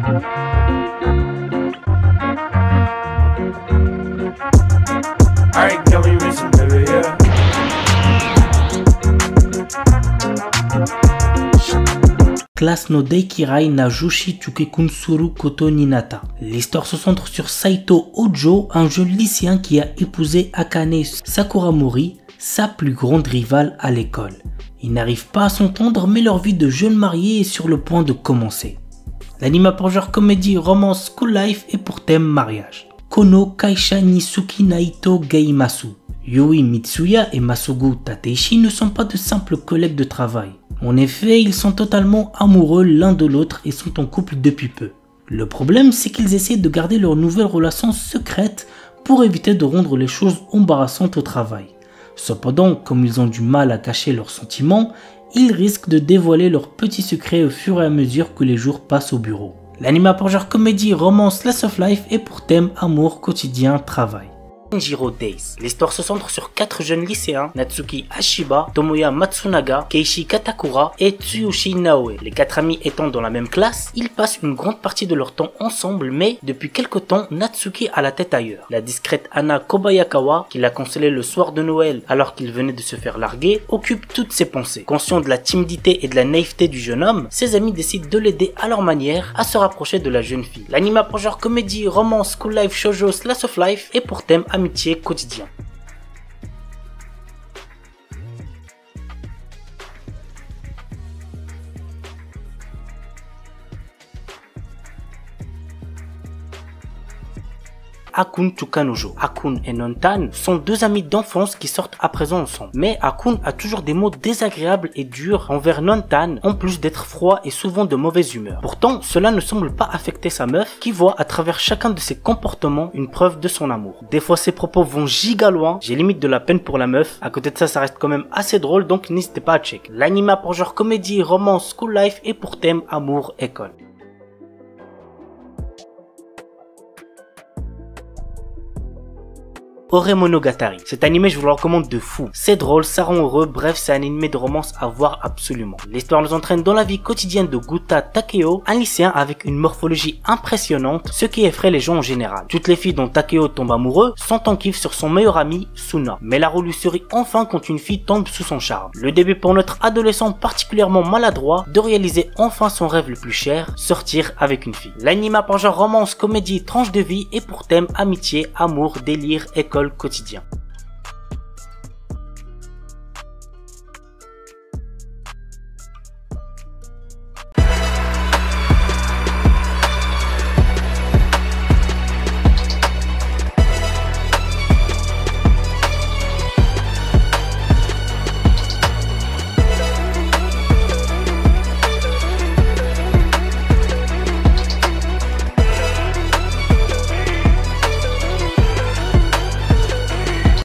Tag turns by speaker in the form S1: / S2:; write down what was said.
S1: Alright, girl, we racing, baby, yeah.
S2: Classe no Daikirai na Joshi Chukekunsuru Koto Ninata. L'histoire se centre sur Saito Ojo, un jeune lycéen qui a épousé Akane Sakuramori, sa plus grande rivale à l'école. Ils n'arrivent pas à s'entendre, mais leur vie de jeunes mariés est sur le point de commencer. L'anime a pour genre comédie, romance, school life et pour thème mariage. Kono Kaisha Nisuki Naito Geimasu. Yui Mitsuya et Masugu Tateishi ne sont pas de simples collègues de travail. En effet, ils sont totalement amoureux l'un de l'autre et sont en couple depuis peu. Le problème, c'est qu'ils essaient de garder leur nouvelle relation secrète pour éviter de rendre les choses embarrassantes au travail. Cependant, comme ils ont du mal à cacher leurs sentiments, ils risquent de dévoiler leurs petits secrets au fur et à mesure que les jours passent au bureau. L'anime a pour genre comédie, romance, slice of life et pour thème amour, quotidien, travail. Kenjiro Days. L'histoire se centre sur 4 jeunes lycéens, Natsuki Ashiba, Tomoya Matsunaga, Keishi Katakura et Tsuyoshi Naoe. Les 4 amis étant dans la même classe, ils passent une grande partie de leur temps ensemble, mais depuis quelque temps, Natsuki a la tête ailleurs. La discrète Ana Kobayakawa, qui l'a consolé le soir de Noël alors qu'il venait de se faire larguer, occupe toutes ses pensées. Conscient de la timidité et de la naïveté du jeune homme, ses amis décident de l'aider à leur manière à se rapprocher de la jeune fille. L'anime a pour genre comédie, romance, school life, shoujo, slice of life et pour thème amitié quotidien. Akun Chukanojo. Akun et Nontan sont 2 amis d'enfance qui sortent à présent ensemble. Mais Akun a toujours des mots désagréables et durs envers Nontan, en plus d'être froid et souvent de mauvaise humeur. Pourtant, cela ne semble pas affecter sa meuf, qui voit à travers chacun de ses comportements une preuve de son amour. Des fois, ses propos vont giga loin, j'ai limite de la peine pour la meuf. À côté de ça, ça reste quand même assez drôle, donc n'hésitez pas à check. L'anime a pour genre comédie, romance, school life et pour thème amour, école. Ore Monogatari. Cet animé, je vous le recommande de fou. C'est drôle, ça rend heureux, bref, c'est un animé de romance à voir absolument. L'histoire nous entraîne dans la vie quotidienne de Guta Takeo, un lycéen avec une morphologie impressionnante, ce qui effraie les gens en général. Toutes les filles dont Takeo tombe amoureux sont en kiff sur son meilleur ami, Suna. Mais la roue lui sourit enfin quand une fille tombe sous son charme. Le début pour notre adolescent particulièrement maladroit de réaliser enfin son rêve le plus cher, sortir avec une fille. L'anime a pour genre romance, comédie, tranche de vie et pour thème amitié, amour, délire, école, quotidien.